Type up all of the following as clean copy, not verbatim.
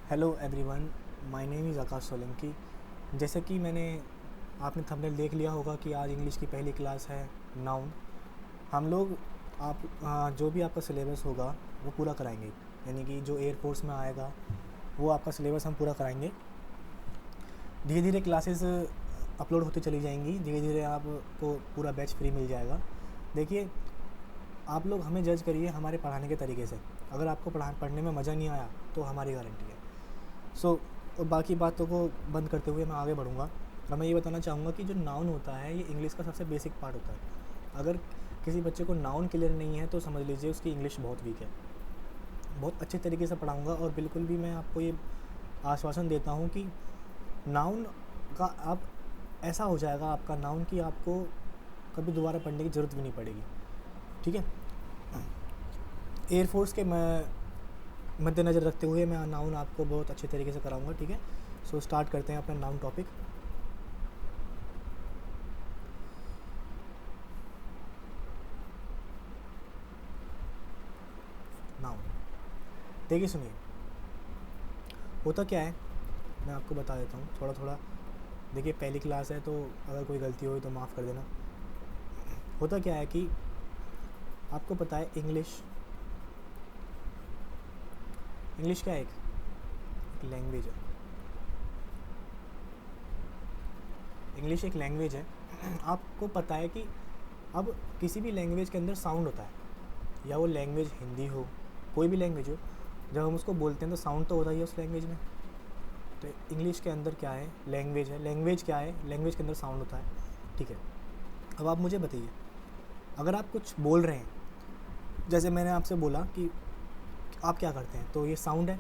Hello everyone, my name is Akash Solanki. जैसे कि आपने थंबनेल देख लिया होगा कि आज इंग्लिश की पहली क्लास है नाउन। हम लोग जो भी आपका सिलेबस होगा वो पूरा कराएंगे, यानी कि जो एयरफोर्स में आएगा वो आपका सिलेबस हम पूरा कराएंगे। धीरे धीरे क्लासेस अपलोड होती चली जाएंगी, धीरे धीरे आपको पूरा बैच फ्री मिल जाएगा। देखिए, आप लोग हमें जज करिए हमारे पढ़ाने के तरीके से। अगर आपको पढ़ने में मज़ा नहीं आया तो हमारी गारंटी है। बाकी बातों को बंद करते हुए मैं आगे बढ़ूँगा और मैं ये बताना चाहूँगा कि जो नाउन होता है ये इंग्लिश का सबसे बेसिक पार्ट होता है। अगर किसी बच्चे को नाउन क्लियर नहीं है तो समझ लीजिए उसकी इंग्लिश बहुत वीक है। बहुत अच्छे तरीके से पढ़ाऊँगा और बिल्कुल भी मैं आपको ये आश्वासन देता हूँ कि नाउन का आप ऐसा हो जाएगा आपका नाउन कि आपको कभी दोबारा पढ़ने की ज़रूरत भी नहीं पड़ेगी। ठीक है। एयरफोर्स के मैं मद्देनज़र रखते हुए मैं नाउन आपको बहुत अच्छे तरीके से कराऊंगा। ठीक है। सो स्टार्ट करते हैं अपना नाउन टॉपिक। नाउन देखिए, सुनिए, होता क्या है मैं आपको बता देता हूँ थोड़ा थोड़ा। देखिए, पहली क्लास है तो अगर कोई गलती हुई तो माफ़ कर देना। होता क्या है कि आपको पता है इंग्लिश क्या है? एक लैंग्वेज है। इंग्लिश एक लैंग्वेज है। आपको पता है कि अब किसी भी लैंग्वेज के अंदर साउंड होता है, या वो लैंग्वेज हिंदी हो, कोई भी लैंग्वेज हो, जब हम उसको बोलते हैं तो साउंड तो होता ही है उस लैंग्वेज में। तो इंग्लिश के अंदर क्या है? लैंग्वेज है। लैंग्वेज क्या है? लैंग्वेज के अंदर साउंड होता है। ठीक है। अब आप मुझे बताइए, अगर आप कुछ बोल रहे हैं, जैसे मैंने आपसे बोला कि आप क्या करते हैं, तो ये साउंड है।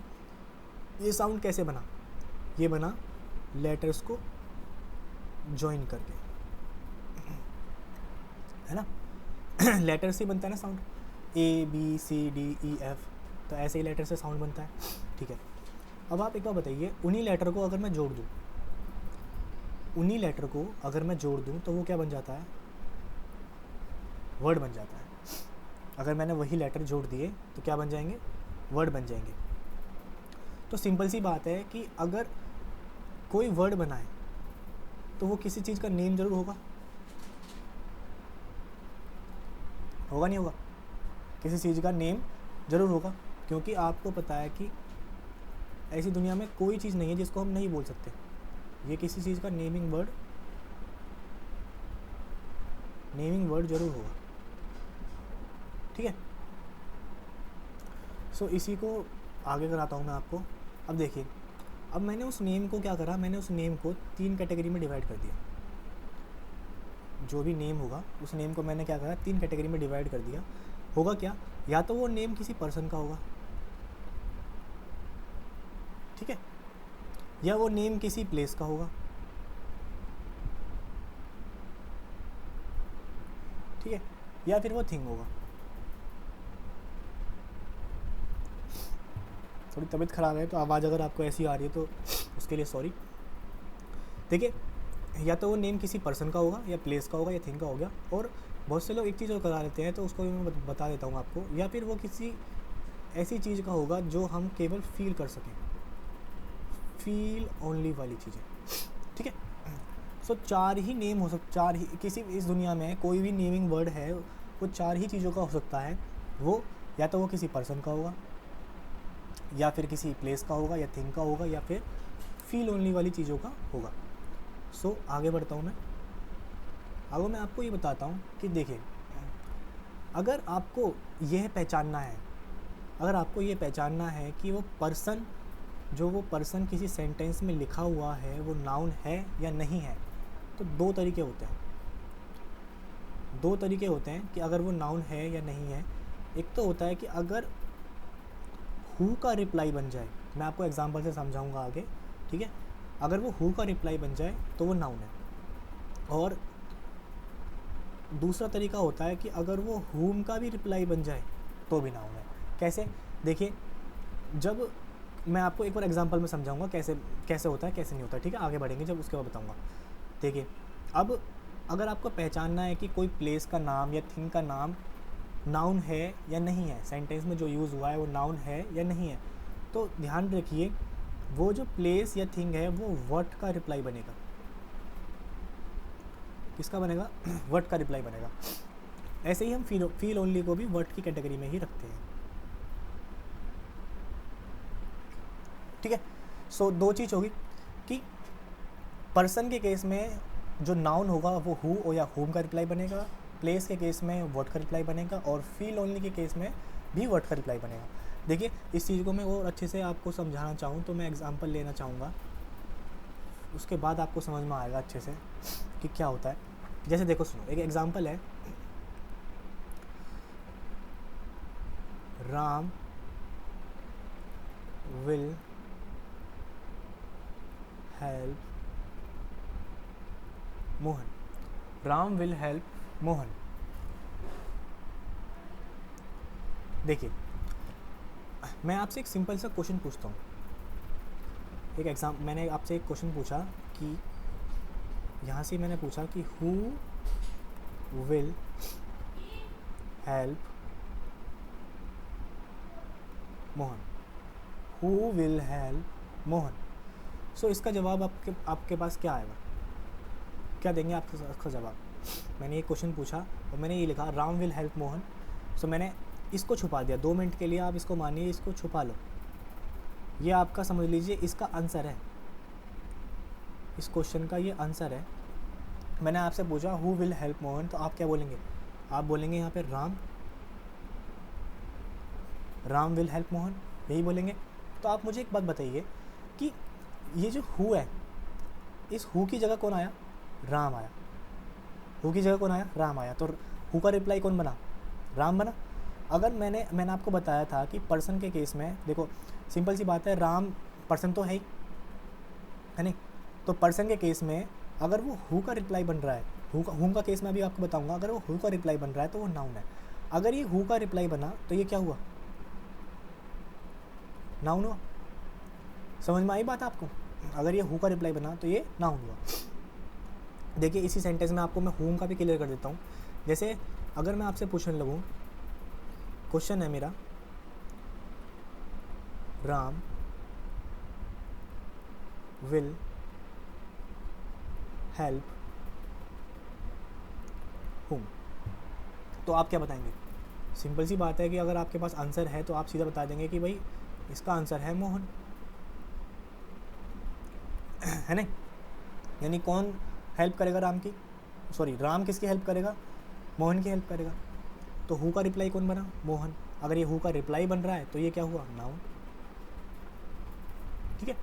ये साउंड कैसे बना? ये बना लेटर्स को जॉइन करके, है ना। लेटर से बनता है ना साउंड, ABCDEF, तो ऐसे ही लेटर से साउंड बनता है। ठीक है। अब आप एक बार बताइए, उन्हीं लेटर को अगर मैं जोड़ दूँ, तो वो क्या बन जाता है? वर्ड बन जाता है। अगर मैंने वही लेटर जोड़ दिए तो क्या बन जाएंगे? वर्ड बन जाएंगे। तो सिंपल सी बात है कि अगर कोई वर्ड बनाए तो वो किसी चीज़ का नेम जरूर होगा नहीं होगा? किसी चीज़ का नेम ज़रूर होगा, क्योंकि आपको पता है कि ऐसी दुनिया में कोई चीज़ नहीं है जिसको हम नहीं बोल सकते। ये किसी चीज़ का नेमिंग वर्ड ज़रूर होगा। ठीक है। सो इसी को आगे कराता हूँ मैं आपको। अब देखिए, अब मैंने उस नेम को क्या करा, मैंने उस नेम को 3 कैटेगरी में डिवाइड कर दिया। जो भी नेम होगा उस नेम को मैंने क्या करा, 3 कैटेगरी में डिवाइड कर दिया। होगा क्या? या तो वो नेम किसी पर्सन का होगा, ठीक है, या वो नेम किसी प्लेस का होगा, ठीक है, या फिर वो थिंग होगा। थोड़ी तबीयत ख़राब है तो आवाज़ अगर आपको ऐसी आ रही है तो उसके लिए सॉरी। देखिए, या तो वो नेम किसी पर्सन का होगा, या प्लेस का होगा, या थिंग का हो गया। और बहुत से लोग एक चीज़ और करा लेते हैं, तो उसको भी मैं बता देता हूँ आपको। या फिर वो किसी ऐसी चीज़ का होगा जो हम केवल फील कर सकें, फील ओनली वाली चीज़ें। ठीक है। सो 4 ही नेम हो सकते, 4 ही किसी इस दुनिया में कोई भी नेमिंग वर्ड है वो 4 ही चीज़ों का हो सकता है। वो या तो वो किसी पर्सन का होगा, या फिर किसी प्लेस का होगा, या थिंग का होगा, या फिर फील ओनली वाली चीज़ों का होगा। सो आगे बढ़ता हूँ मैं। आगे मैं आपको ये बताता हूँ कि देखिए, अगर आपको यह पहचानना है कि वो पर्सन किसी सेंटेंस में लिखा हुआ है वो नाउन है या नहीं है, तो दो तरीके होते हैं कि अगर वो नाउन है या नहीं है। एक तो होता है कि अगर हु का रिप्लाई बन जाए, मैं आपको एग्जांपल से समझाऊंगा आगे। ठीक है। अगर वो हु का रिप्लाई बन जाए तो वो नाउन है। और दूसरा तरीका होता है कि अगर वो हुम का भी रिप्लाई बन जाए तो भी नाउन है। कैसे? देखिए, जब मैं आपको एक बार एग्जांपल में समझाऊंगा कैसे होता है, कैसे नहीं होता। ठीक है। आगे बढ़ेंगे जब, उसके बाद बताऊंगा। देखिए, अब अगर आपको पहचानना है कि कोई प्लेस का नाम या थिंग का नाम नाउन है या नहीं है, सेंटेंस में जो यूज़ हुआ है वो नाउन है या नहीं है, तो ध्यान रखिए, वो जो प्लेस या थिंग है वो व्हाट का रिप्लाई बनेगा। किसका बनेगा? व्हाट का रिप्लाई बनेगा। ऐसे ही हम फील ओनली को भी व्हाट की कैटेगरी में ही रखते हैं। ठीक है। सो दो चीज़ होगी कि पर्सन के केस में जो नाउन होगा वो हु या हुम का रिप्लाई बनेगा, प्लेस के केस में व्हाट का रिप्लाई बनेगा, और फील ओनली के केस में भी व्हाट का रिप्लाई बनेगा। देखिए, इस चीज़ को मैं और अच्छे से आपको समझाना चाहूँ तो मैं एग्जांपल लेना चाहूँगा, उसके बाद आपको समझ में आएगा अच्छे से कि क्या होता है। जैसे देखो, सुनो, एक एग्जांपल है, Ram will help Mohan. Ram will help Mohan. देखिए, मैं आपसे एक सिंपल सा क्वेश्चन पूछता हूँ। मैंने आपसे एक क्वेश्चन पूछा कि यहाँ से मैंने पूछा कि who will help Mohan. Who will help Mohan. So इसका जवाब आपके पास क्या आएगा? क्या देंगे आपका जवाब? मैंने ये क्वेश्चन पूछा और मैंने ये लिखा राम विल हेल्प मोहन। सो मैंने इसको छुपा दिया। 2 मिनट के लिए आप इसको मानिए, इसको छुपा लो। ये आपका समझ लीजिए इसका आंसर है, इस क्वेश्चन का ये आंसर है। मैंने आपसे पूछा हु विल हेल्प मोहन, तो आप क्या बोलेंगे? आप बोलेंगे यहाँ पे राम विल हेल्प मोहन, यही बोलेंगे। तो आप मुझे एक बात बताइए कि ये जो हु है, इस हु की जगह कौन आया? राम आया। हु की जगह कौन आया? राम आया। तो हु का रिप्लाई कौन बना? राम बना। अगर मैंने आपको बताया था कि पर्सन के केस में देखो, सिंपल सी बात है, राम पर्सन तो है नहीं? तो पर्सन के केस में अगर वो हु का रिप्लाई बन रहा है, हु का केस में अभी आपको बताऊंगा, अगर वो हु का रिप्लाई बन रहा है तो वो नाउन है। अगर ये हु का रिप्लाई बना तो ये क्या हुआ? नाउन हुआ। समझ में आई बात आपको? अगर ये हु का रिप्लाई बना तो ये नाउन हुआ। देखिए, इसी सेंटेंस में आपको मैं हुम का भी क्लियर कर देता हूँ। जैसे अगर मैं आपसे पूछने लगूँ, क्वेश्चन है मेरा, राम विल हेल्प हुम, तो आप क्या बताएंगे? सिंपल सी बात है कि अगर आपके पास आंसर है तो आप सीधा बता देंगे कि भाई इसका आंसर है मोहन, है नहीं? यानी कौन हेल्प करेगा राम की? राम किसकी हेल्प करेगा? मोहन की हेल्प करेगा। तो हु का रिप्लाई कौन बना? मोहन। अगर ये हु का रिप्लाई बन रहा है तो ये क्या हुआ? नाउन। ठीक है।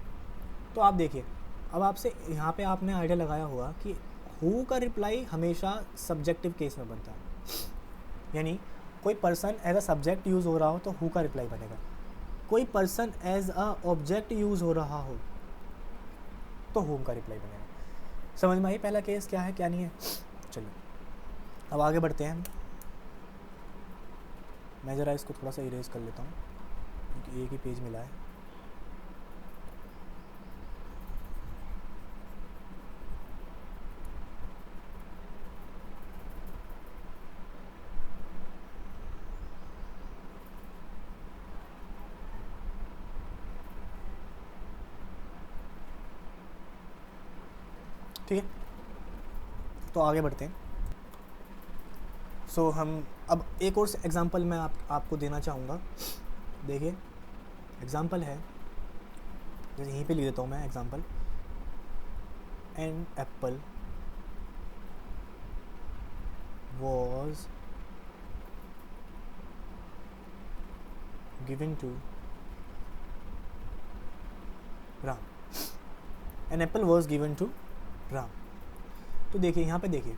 तो आप देखिए, अब आपसे यहाँ पे आपने आइडिया लगाया होगा कि हु का रिप्लाई हमेशा सब्जेक्टिव केस में बनता है। यानी कोई person as a subject use हो रहा हो तो हु का रिप्लाई बनेगा। कोई person as a object use हो रहा हो तो हुम का रिप्लाई बनेगा। समझ में आई पहला केस क्या है क्या नहीं है? चलिए अब आगे बढ़ते हैं। मैं ज़रा इसको थोड़ा सा इरेज कर लेता हूँ क्योंकि एक ही पेज मिला है। ठीक है, तो आगे बढ़ते हैं। हम अब एक और एग्जांपल मैं आपको देना चाहूँगा। देखिए, एग्जांपल है, जैसे यहीं पे लिख देता हूँ मैं example, an apple was given to Ram. An apple was given to Ram. तो देखिए, यहाँ पे देखिए,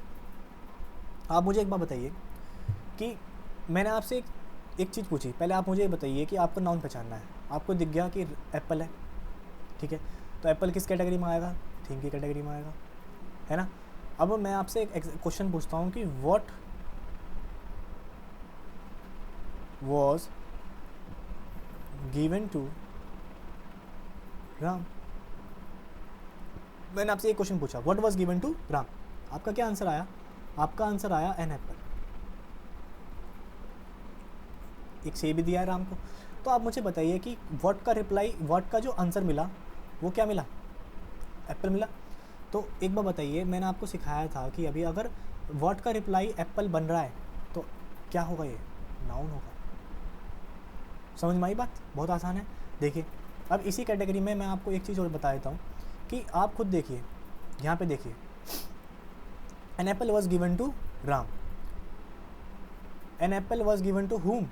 आप मुझे एक बात बताइए कि मैंने आपसे एक चीज़ पूछी। पहले आप मुझे बताइए कि आपको नाउन पहचानना है। आपको दिख गया कि एप्पल है, ठीक है, तो एप्पल किस कैटेगरी में आएगा? थिंग की कैटेगरी में आएगा, है ना? अब मैं आपसे एक क्वेश्चन पूछता हूँ कि what was given to Ram. मैंने आपसे एक क्वेश्चन पूछा, what was given to Ram. आपका क्या आंसर आया? आपका आंसर आया एन एप्पल। एक सेब भी दिया है राम को। तो आप मुझे बताइए कि व्हाट का रिप्लाई, व्हाट का जो आंसर मिला वो क्या मिला, एप्पल मिला। तो एक बार बताइए, मैंने आपको सिखाया था कि अभी अगर व्हाट का रिप्लाई एप्पल बन रहा है तो क्या होगा, ये नाउन होगा। समझ में आई बात, बहुत आसान है। देखिए अब इसी कैटेगरी में मैं आपको एक चीज़ और बता देता हूँ कि आप खुद देखिए, यहाँ पे देखिए, an apple was given to Ram, an apple was given to whom,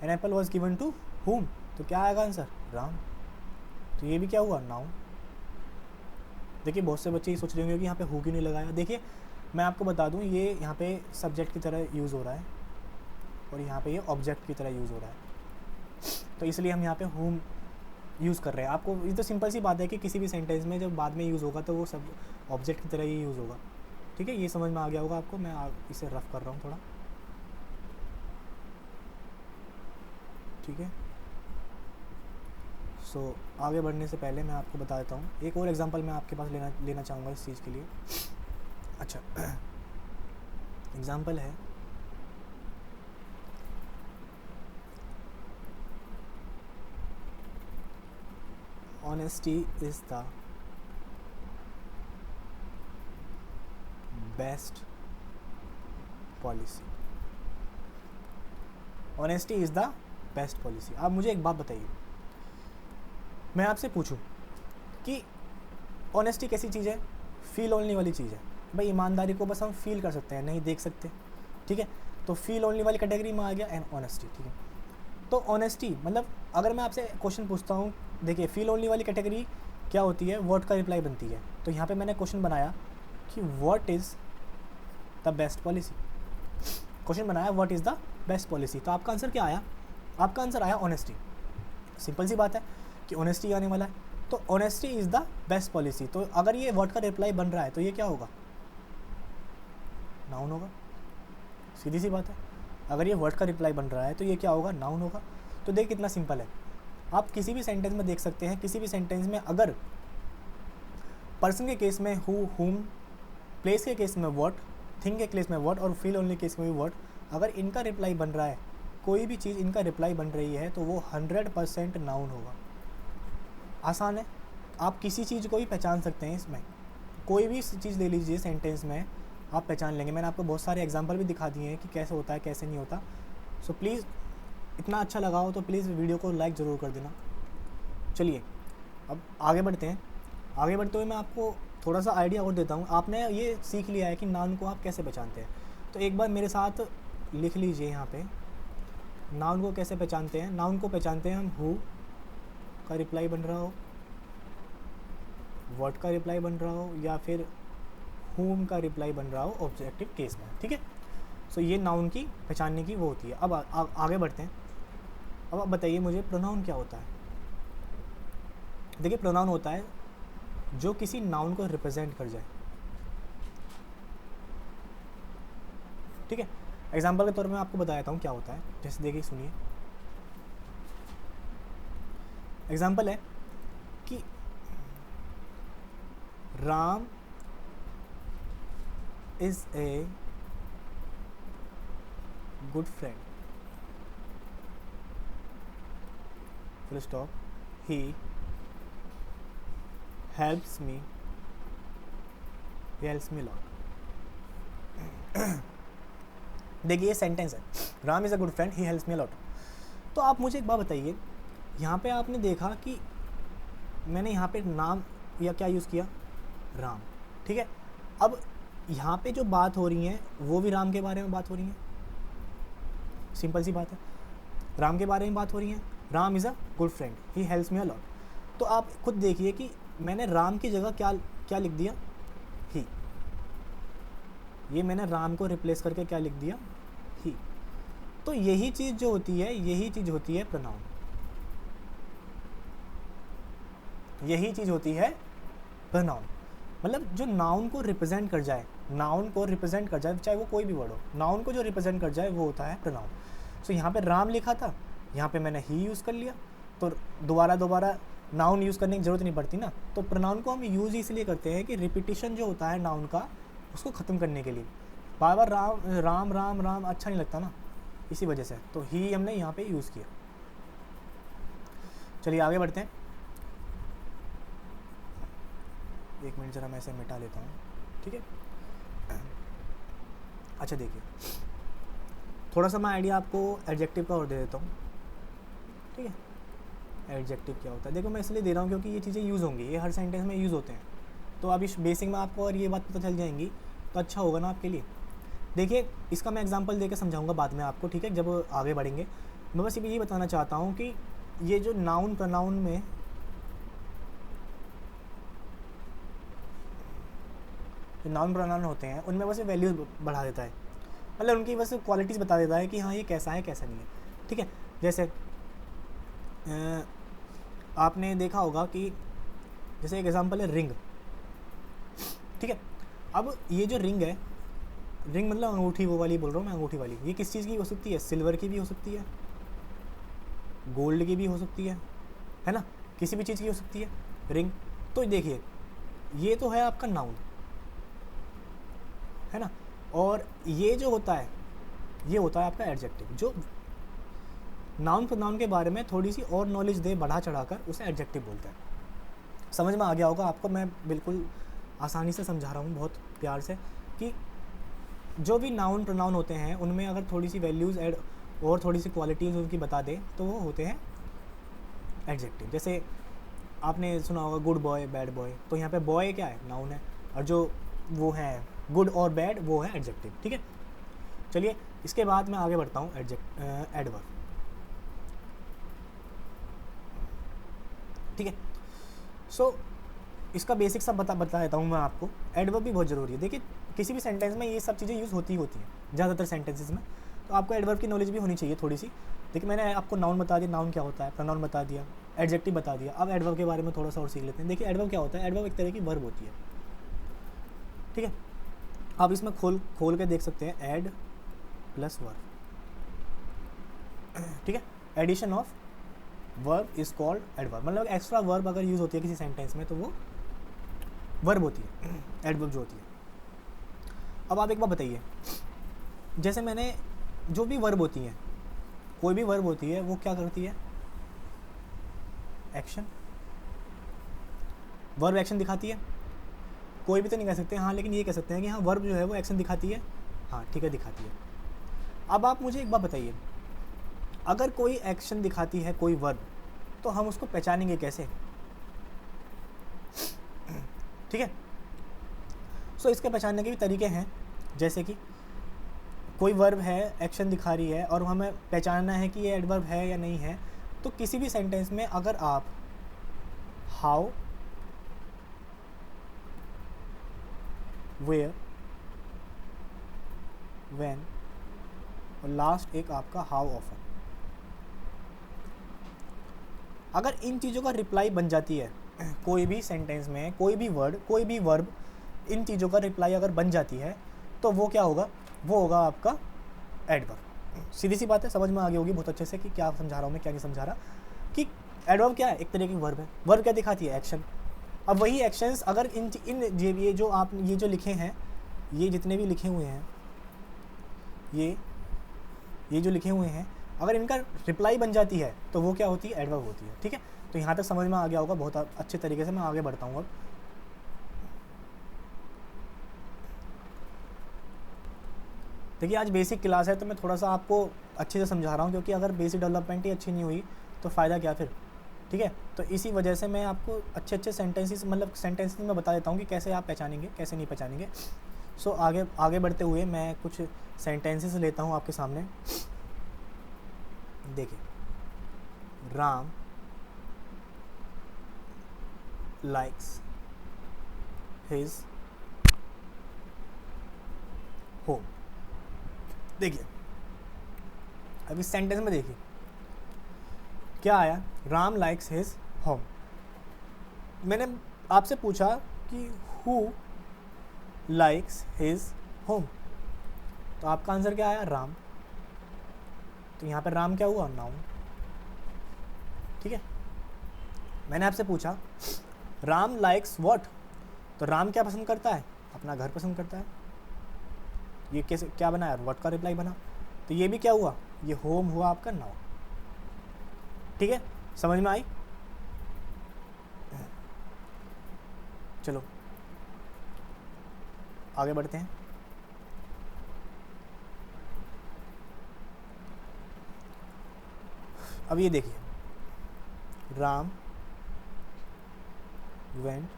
an apple was given to whom, तो क्या आएगा आंसर, राम। तो ये भी क्या हुआ, नाउन। देखिए बहुत से बच्चे ये सोच रहे होंगे कि यहाँ पे हु क्यों नहीं लगाया। देखिए मैं आपको बता दूँ, ये यहाँ पे सब्जेक्ट की तरह यूज़ हो रहा है और यहाँ पे ये ऑब्जेक्ट की तरह यूज़ हो रहा है, तो इसलिए हम यहाँ पे हुम यूज़ कर रहे हैं। आपको ये तो सिंपल सी बात है कि किसी भी सेंटेंस में जब बाद में यूज़ होगा तो वो सब ऑब्जेक्ट की तरह ही यूज़ होगा। ठीक है, ये समझ में आ गया होगा आपको। मैं इसे रफ कर रहा हूँ थोड़ा, ठीक है। सो आगे बढ़ने से पहले मैं आपको बता देता हूँ, एक और एग्जांपल मैं आपके पास लेना चाहूँगा इस चीज़ के लिए। अच्छा एग्जांपल है, honesty is the best policy. Honesty is the best policy. आप मुझे एक बात बताइए, मैं आपसे पूछूं कि ऑनेस्टी कैसी चीज़ है, फील ओनली वाली चीज़ है। भाई ईमानदारी को बस हम फील कर सकते हैं, नहीं देख सकते, ठीक है। तो फील ओनली वाली कैटेगरी में आ गया एंड ऑनेस्टी, ठीक है। तो ऑनेस्टी मतलब अगर मैं आपसे क्वेश्चन पूछता हूँ, देखिए फील ओनली वाली कैटेगरी क्या होती है, व्हाट का रिप्लाई बनती है। तो यहाँ पे मैंने क्वेश्चन बनाया कि what is the best policy, question बनाया what is the best policy. तो आपका आंसर क्या आया, आपका आंसर आया ऑनेस्टी। सिंपल सी बात है कि ऑनेस्टी आने वाला है, तो honesty is the best policy. तो अगर ये वर्ड का रिप्लाई बन रहा है तो ये क्या होगा, नाउन होगा। सीधी सी बात है, अगर ये वर्ड का रिप्लाई बन रहा है तो ये क्या होगा, नाउन होगा। तो देख कितना सिंपल है। आप किसी भी सेंटेंस में देख सकते हैं, किसी भी सेंटेंस में अगर पर्सन के केस में हु हुम, प्लेस के केस में व्हाट, थिंग के केस में व्हाट और फील ओनली केस में भी व्हाट, अगर इनका रिप्लाई बन रहा है, कोई भी चीज़ इनका रिप्लाई बन रही है तो वो 100% नाउन होगा। आसान है, आप किसी चीज़ को भी पहचान सकते हैं इसमें, कोई भी चीज़ ले लीजिए सेंटेंस में आप पहचान लेंगे। मैंने आपको बहुत सारे एग्जांपल भी दिखा दिए हैं कि कैसे होता है कैसे नहीं होता। सो प्लीज़ इतना अच्छा लगा हो तो प्लीज़ वीडियो को लाइक ज़रूर कर देना। चलिए अब आगे बढ़ते हैं। आगे बढ़ते हुए मैं आपको थोड़ा सा आइडिया और देता हूँ। आपने ये सीख लिया है कि नाउन को आप कैसे पहचानते हैं, तो एक बार मेरे साथ लिख लीजिए यहाँ पे, नाउन को कैसे पहचानते हैं। नाउन को पहचानते हैं हम हु का रिप्लाई बन रहा हो, व्हाट का रिप्लाई बन रहा हो, या फिर हुम का रिप्लाई बन रहा हो ऑब्जेक्टिव केस में, ठीक है। सो ये नाउन की पहचानने की वो होती है। अब आगे बढ़ते हैं। अब आप बताइए मुझे प्रोनाउन क्या होता है। देखिए प्रोनाउन होता है जो किसी नाउन को रिप्रेजेंट कर जाए, ठीक है। एग्जाम्पल के तौर में आपको बता देता हूँ क्या होता है। जैसे देखिए सुनिए, एग्जाम्पल है कि Ram is a good friend, full stop, he helps me, he helps me lot. देखिए ये सेंटेंस है, Ram is a good friend, he helps me lot. तो आप मुझे एक बात बताइए, यहाँ पे आपने देखा कि मैंने यहाँ पे नाम या क्या यूज़ किया, राम, ठीक है। अब यहाँ पे जो बात हो रही है वो भी राम के बारे में बात हो रही है, सिंपल सी बात है, राम के बारे में बात हो रही है। Ram is a good friend, he helps me a lot. तो आप खुद देखिए कि मैंने राम की जगह क्या क्या लिख दिया, ही। ये मैंने राम को रिप्लेस करके क्या लिख दिया, ही। तो यही चीज़ जो होती है, यही चीज़ होती है प्रोनाउन, यही चीज़ होती है प्रोनाउन। मतलब जो नाउन को रिप्रेजेंट कर जाए, नाउन को रिप्रेजेंट कर जाए, चाहे वो कोई भी वर्ड हो, नाउन को जो रिप्रेजेंट कर जाए वो होता है प्रोनाउन। सो यहाँ पे राम लिखा था, यहाँ पे मैंने ही यूज़ कर लिया, तो दोबारा नाउन यूज़ करने की ज़रूरत नहीं पड़ती ना। तो प्रोनाउन को हम यूज़ इसलिए करते हैं कि रिपीटिशन जो होता है नाउन का, उसको ख़त्म करने के लिए। बार बार राम राम राम राम अच्छा नहीं लगता ना, इसी वजह से तो ही हमने यहाँ पे यूज़ किया। चलिए आगे बढ़ते हैं। एक मिनट ज़रा मैं इसे मिटा लेता हूँ, ठीक है। अच्छा देखिए, थोड़ा सा मैं आइडिया आपको एडजेक्टिव का और दे देता हूँ, ठीक है। एडजेक्टिव क्या होता है, देखो मैं इसलिए दे रहा हूँ क्योंकि ये चीज़ें यूज़ होंगी, ये हर सेंटेंस में यूज़ होते हैं, तो अब इस बेसिक में आपको और ये बात पता चल जाएंगी तो अच्छा होगा ना आपके लिए। देखिए इसका मैं एग्जांपल देके समझाऊंगा बाद में आपको, ठीक है, जब आगे बढ़ेंगे। मैं बस ये बताना चाहता हूँ कि ये जो नाउन प्रोनाउन में जो नाउन प्रोनाउन होते हैं उनमें बस वैल्यूज बढ़ा देता है, मतलब उनकी बस क्वालिटीज़ बता देता है कि हाँ ये कैसा है कैसा नहीं है, ठीक है। जैसे आपने देखा होगा कि जैसे एक एग्जांपल है रिंग, ठीक है। अब ये जो रिंग है, रिंग मतलब अंगूठी, वो वाली बोल रहा हूँ मैं, अंगूठी वाली, ये किस चीज़ की हो सकती है, सिल्वर की भी हो सकती है, गोल्ड की भी हो सकती है ना, किसी भी चीज़ की हो सकती है रिंग। तो देखिए ये तो है आपका नाउन, है ना, और ये जो होता है ये होता है आपका एडजेक्टिव, जो नाउन प्रोनाउन के बारे में थोड़ी सी और नॉलेज दे बढ़ा चढ़ाकर उसे एडजेक्टिव बोलते हैं। समझ में आ गया होगा आपको, मैं बिल्कुल आसानी से समझा रहा हूँ, बहुत प्यार से, कि जो भी नाउन प्रोनाउन होते हैं उनमें अगर थोड़ी सी वैल्यूज़ ऐड और थोड़ी सी क्वालिटीज़ उनकी बता दें तो वो होते हैं एडजेक्टिव। जैसे आपने सुना होगा गुड बॉय बैड बॉय, तो यहाँ पे बॉय क्या है, नाउन है, और जो वो है गुड और बैड वो है एडजेक्टिव, ठीक है। चलिए इसके बाद मैं आगे बढ़ता हूँ, एडवर्ब, ठीक है। सो इसका बेसिक सब बता देता हूँ मैं आपको। एडवर्ब भी बहुत ज़रूरी है, देखिए किसी भी सेंटेंस में ये सब चीज़ें यूज़ होती हैं ज़्यादातर सेंटेंसेस में, तो आपको एडवर्ब की नॉलेज भी होनी चाहिए थोड़ी सी। देखिए मैंने आपको नाउन बता दिया, नाउन क्या होता है, प्रोनाउन बता दिया, एडजेक्टिव बता दिया, अब एडवर्ब के बारे में थोड़ा सा और सीख लेते हैं। देखिए एडवर्ब क्या होता है, एडवर्ब एक तरह की वर्ब होती है, ठीक है। आप इसमें खोल के देख सकते हैं, एड प्लस वर्ब, ठीक है। Addition of verb is called adverb, मतलब एक्स्ट्रा वर्ब अगर यूज़ होती है किसी सेंटेंस में तो वो वर्ब होती है, एडवर्ब जो होती है। अब आप एक बात बताइए, जैसे मैंने जो भी वर्ब होती है, कोई भी वर्ब होती है वो क्या करती है, एक्शन, वर्ब एक्शन दिखाती है, कोई भी तो नहीं कह सकते हाँ, लेकिन ये कह सकते हैं कि हाँ वर्ब जो है वो एक्शन दिखाती है, हाँ ठीक है दिखाती है। अब आप मुझे एक बात बताइए, अगर कोई एक्शन दिखाती है कोई वर्ब, तो हम उसको पहचानेंगे कैसे, ठीक है। सो इसके पहचानने के भी तरीके हैं, जैसे कि कोई वर्ब है एक्शन दिखा रही है और हमें पहचानना है कि ये एडवर्ब है या नहीं है, तो किसी भी सेंटेंस में अगर आप हाउ, वेयर, व्हेन और लास्ट एक आपका हाउ ऑफन, अगर इन चीज़ों का रिप्लाई बन जाती है कोई भी सेंटेंस में, कोई भी वर्ड, कोई भी वर्ब, इन चीज़ों का रिप्लाई अगर बन जाती है तो वो क्या होगा, वो होगा आपका एडवर्ब। सीधी सी बात है, समझ में आ गई होगी बहुत अच्छे से कि क्या समझा रहा हूँ मैं, क्या नहीं समझा रहा, कि एडवर्ब क्या है, एक तरह की वर्ब है। वर्ब क्या दिखाती है, एक्शन। अब वही एक्शंस अगर इन ये जो आप ये जो लिखे हैं, ये जितने भी लिखे हुए हैं, ये जो लिखे हुए हैं, अगर इनका रिप्लाई बन जाती है तो वो क्या होती है, एडवर्ब होती है, ठीक है। तो यहाँ तक समझ में आ गया होगा बहुत अच्छे तरीके से। मैं आगे बढ़ता हूँ अब। देखिए आज बेसिक क्लास है तो मैं थोड़ा सा आपको अच्छे से समझा रहा हूँ, क्योंकि अगर बेसिक डेवलपमेंट ही अच्छी नहीं हुई तो फ़ायदा क्या फिर, ठीक है। तो इसी वजह से मैं आपको अच्छे सेंटेंसेस, मतलब सेंटेंसेस में बता देता हूँ कि कैसे आप पहचानेंगे कैसे नहीं पहचानेंगे। सो आगे बढ़ते हुए मैं कुछ सेंटेंसेस लेता हूँ आपके सामने। देखिए, राम लाइक्स हिज होम। देखिए अब इस सेंटेंस में देखिए क्या आया, राम लाइक्स हिज होम। मैंने आपसे पूछा कि हु लाइक्स हिज होम, तो आपका आंसर क्या आया, राम। तो यहाँ पर राम क्या हुआ, नाउन, ठीक है। मैंने आपसे पूछा राम लाइक्स व्हाट, तो राम क्या पसंद करता है, अपना घर पसंद करता है। ये कैसे क्या बना यार, व्हाट का रिप्लाई बना, तो ये भी क्या हुआ, ये होम हुआ आपका नाउन, ठीक है। समझ में आई। चलो आगे बढ़ते हैं। अब ये देखिए, Ram went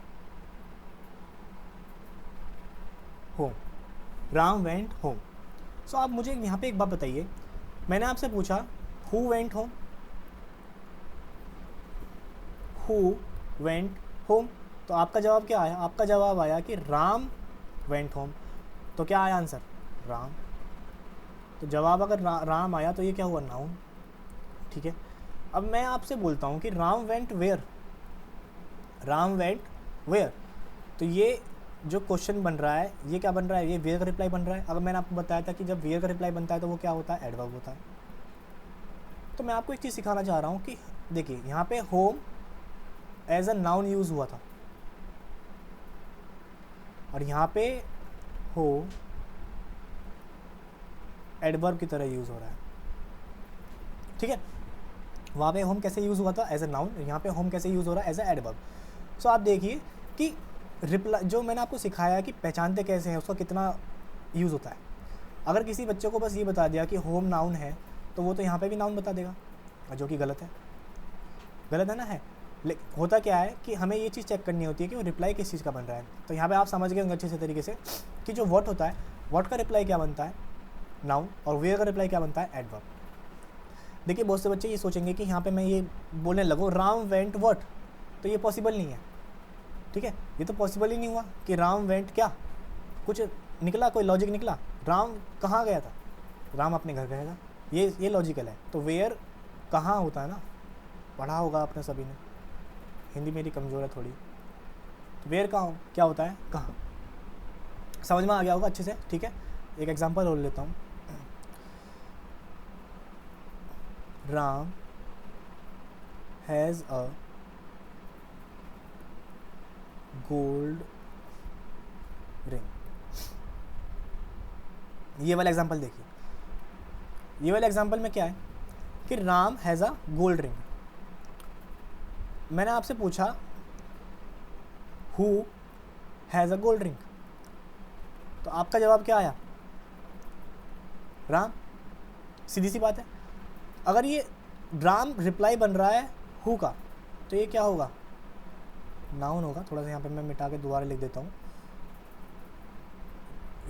home, Ram went home. So आप मुझे यहाँ पे एक बात बताइए, मैंने आपसे पूछा who went home, who went home, तो आपका जवाब क्या आया? आपका जवाब आया कि राम वेंट होम। तो क्या आया आंसर? राम। तो जवाब अगर राम आया तो ये क्या हुआ? नाउन। ठीक है, अब मैं आपसे बोलता हूँ कि Ram went where, Ram went where, तो ये जो क्वेश्चन बन रहा है ये क्या बन रहा है? ये वेयर का रिप्लाई बन रहा है। अगर मैंने आपको बताया था कि जब वेयर का रिप्लाई बनता है तो वो क्या होता है? एडवर्ब होता है। तो मैं आपको एक चीज़ सिखाना चाह रहा हूँ कि देखिए यहाँ पे home as a noun use हुआ था और यहाँ पे हो एडवर्ब की तरह यूज़ हो रहा है। ठीक है, वहाँ पे होम कैसे यूज़ हुआ था? As a noun. यहाँ पे होम कैसे यूज़ हो रहा है? As a adverb. सो आप देखिए कि रिप्लाई जो मैंने आपको सिखाया कि पहचानते कैसे हैं, उसका कितना यूज़ होता है। अगर किसी बच्चे को बस ये बता दिया कि होम नाउन है तो वो तो यहाँ पे भी नाउन बता देगा, जो कि गलत है। गलत है ना? है। होता क्या है कि हमें ये चीज़ चेक करनी होती है कि वो रिप्लाई किस चीज़ का बन रहा है। तो यहाँ पे आप समझ गए होंगे अच्छे से तरीके से कि जो व्हाट होता है, व्हाट का रिप्लाई क्या बनता है? नाउन। और वेयर का रिप्लाई क्या बनता है? एडवर्ब। देखिए बहुत से बच्चे ये सोचेंगे कि यहाँ पे मैं ये बोलने लगूँ राम वेंट व्हाट, तो ये पॉसिबल नहीं है। ठीक है, ये तो पॉसिबल ही नहीं हुआ कि राम वेंट क्या, कुछ निकला, कोई लॉजिक निकला? राम कहाँ गया था? राम अपने घर गया था, ये लॉजिकल है। तो वेयर कहाँ होता है ना, पढ़ा होगा आपने सभी ने, हिंदी मेरी कमज़ोर है थोड़ी। तो वेयर कहाँ क्या होता है? कहाँ, समझ में आ गया होगा अच्छे से। ठीक है, एक एग्जांपल और लेता हूँ। Ram has a gold ring. ये वाला एग्जांपल देखिए, ये वाला एग्जांपल में क्या है कि Ram has a gold ring. मैंने आपसे पूछा who has a gold ring, तो आपका जवाब क्या आया? राम। सीधी सी बात है। अगर ये राम रिप्लाई बन रहा है हु का, तो ये क्या होगा? नाउन होगा। थोड़ा सा यहाँ पे मैं मिटा के दोबारा लिख देता हूँ,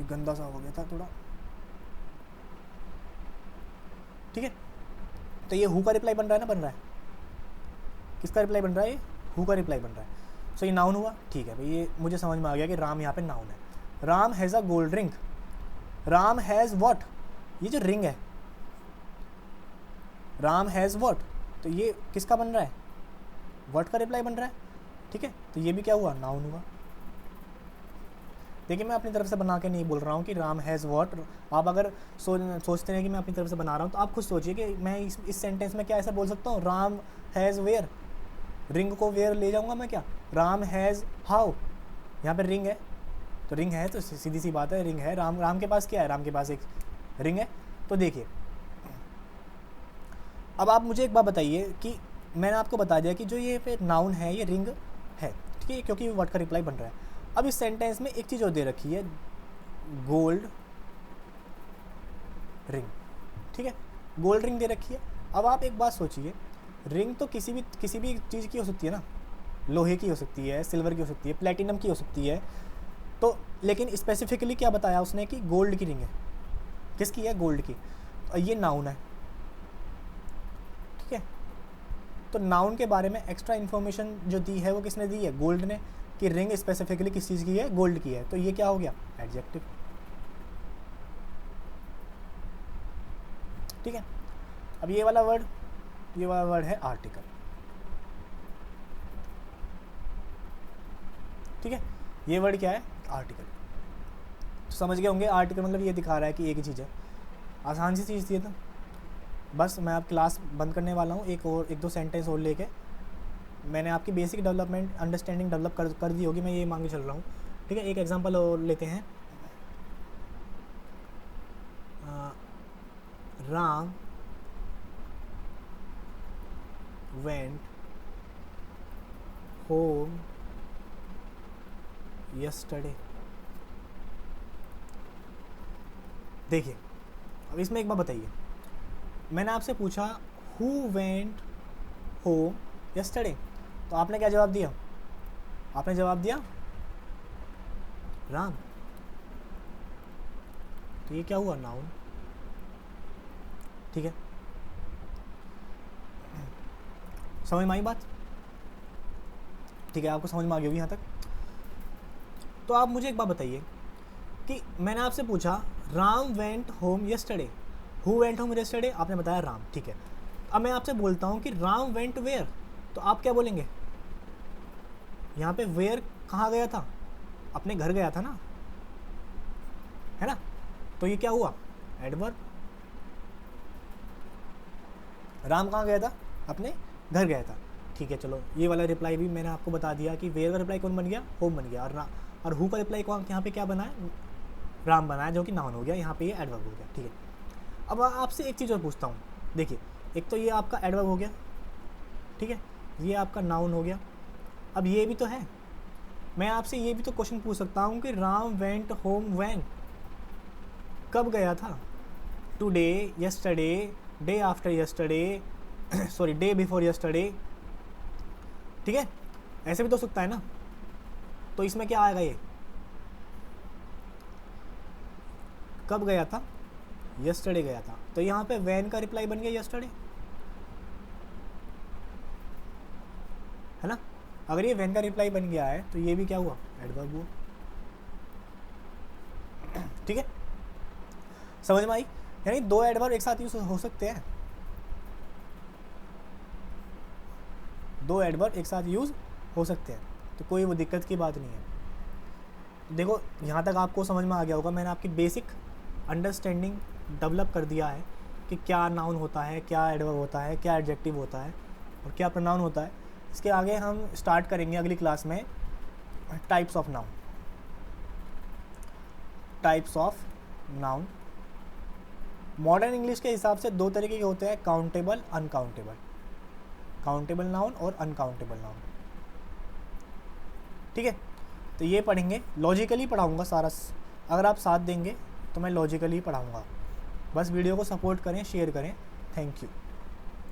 गंदा सा हो गया था थोड़ा। ठीक है, तो ये हु का रिप्लाई बन रहा है ना? बन रहा है। किसका रिप्लाई बन रहा है? ये हु का रिप्लाई बन रहा है। सो ये नाउन हुआ। ठीक है भाई, ये मुझे समझ में आ गया कि राम यहाँ पे नाउन है। Ram has a gold ring, Ram has what, ये जो रिंग है, राम हैज़ व्हाट, तो ये किसका बन रहा है? व्हाट का रिप्लाई बन रहा है। ठीक है, तो ये भी क्या हुआ? नाउन हुआ। देखिए मैं अपनी तरफ से बना के नहीं बोल रहा हूँ कि राम हैज़ व्हाट। आप अगर सोचते हैं कि मैं अपनी तरफ से बना रहा हूँ तो आप खुद सोचिए कि मैं इस सेंटेंस में क्या ऐसा बोल सकता हूँ? राम हैज़ वेयर, रिंग को वेयर ले जाऊँगा मैं क्या? राम हैज़ हाउ, यहाँ पे रिंग है तो रिंग है, तो सीधी सी बात है रिंग है। राम के पास क्या है? राम के पास एक रिंग है। तो देखिए अब आप मुझे एक बात बताइए कि मैंने आपको बता दिया कि जो ये पे नाउन है ये रिंग है, ठीक है, क्योंकि वर्ड का रिप्लाई बन रहा है। अब इस सेंटेंस में एक चीज़ और दे रखी है, गोल्ड रिंग। ठीक है, गोल्ड रिंग दे रखी है। अब आप एक बात सोचिए, रिंग तो किसी भी चीज़ की हो सकती है ना, लोहे की हो सकती है, सिल्वर की हो सकती है, प्लेटिनम की हो सकती है। तो लेकिन स्पेसिफिकली क्या बताया उसने कि गोल्ड की रिंग है। किसकी है? गोल्ड की। और ये नाउन है। ठीक है, तो नाउन के बारे में एक्स्ट्रा इन्फॉर्मेशन जो दी है वो किसने दी है? गोल्ड ने, कि रिंग स्पेसिफिकली किस चीज़ की है? गोल्ड की है। तो ये क्या हो गया? एडजेक्टिव। ठीक है, अब ये वाला वर्ड है आर्टिकल। ठीक है, ये वर्ड क्या है? आर्टिकल। तो समझ गए होंगे आर्टिकल मतलब ये दिखा रहा है कि एक ही चीज़ है। आसान सी चीज़ थी ये तो। बस मैं अब क्लास बंद करने वाला हूँ, एक दो सेंटेंस और लेके। मैंने आपकी बेसिक डेवलपमेंट अंडरस्टैंडिंग डेवलप कर दी होगी, मैं ये मांग के चल रहा हूँ। ठीक है, एक एग्जांपल और लेते हैं। Ram went home yesterday। देखिए अब इसमें एक बात बताइए, मैंने आपसे पूछा who went home yesterday, तो आपने क्या जवाब दिया? आपने जवाब दिया राम। तो ये क्या हुआ? नाउन। ठीक है, समझ में आई बात? ठीक है, आपको समझ में आ गई होगी यहाँ तक। तो आप मुझे एक बात बताइए कि मैंने आपसे पूछा Ram went home yesterday, who went home yesterday, आपने बताया राम। ठीक है, अब मैं आपसे बोलता हूँ कि राम वेंट वेयर, तो आप क्या बोलेंगे? यहाँ पे वेयर कहाँ गया था? अपने घर गया था ना, है ना? तो ये क्या हुआ? एडवर्ब। राम कहाँ गया था? अपने घर गया था। ठीक है, चलो ये वाला रिप्लाई भी मैंने आपको बता दिया कि वेयर का रिप्लाई कौन बन गया? होम बन गया। और हु का रिप्लाई कौन यहाँ पे क्या बना है? राम बनाया, जो कि नाउन हो गया। यहाँ पे ये एडवर्ब हो गया। ठीक है, अब आपसे एक चीज़ और पूछता हूँ। देखिए, एक तो ये आपका एडवर्ब हो गया, ठीक है, ये आपका नाउन हो गया। अब ये भी तो है, मैं आपसे ये भी तो क्वेश्चन पूछ सकता हूँ कि राम वेंट होम व्हेन, कब गया था? Today, yesterday, day after yesterday, sorry day before yesterday. ठीक है, ऐसे भी तो हो सकता है ना। तो इसमें क्या आएगा? ये कब गया था? यस्टरडे गया था। तो यहाँ पे वैन का रिप्लाई बन गया यस्टरडे, है ना? अगर ये वैन का रिप्लाई बन गया है तो ये भी क्या हुआ? एडवर्ब हुआ। ठीक है, समझ में आई? यानी दो एडवर्ब एक साथ यूज हो सकते हैं, दो एडवर्ब एक साथ यूज हो सकते हैं, तो कोई वो दिक्कत की बात नहीं है। देखो यहाँ तक आपको समझ में आ गया होगा, मैंने आपकी बेसिक अंडरस्टैंडिंग डेवलप कर दिया है कि क्या नाउन होता है, क्या एडवर्ब होता है, क्या एडजेक्टिव होता है और क्या प्रोनाउन होता है। इसके आगे हम स्टार्ट करेंगे अगली क्लास में types of noun. Types of noun modern English के हिसाब से दो तरीके के होते हैं, काउंटेबल, अनकाउंटेबल। काउंटेबल नाउन और अनकाउंटेबल नाउन। ठीक है, तो ये पढ़ेंगे, लॉजिकली पढ़ाऊँगा सारा। अगर आप साथ देंगे तो मैं लॉजिकली पढ़ाऊँगा। बस वीडियो को सपोर्ट करें, शेयर करें। Thank you.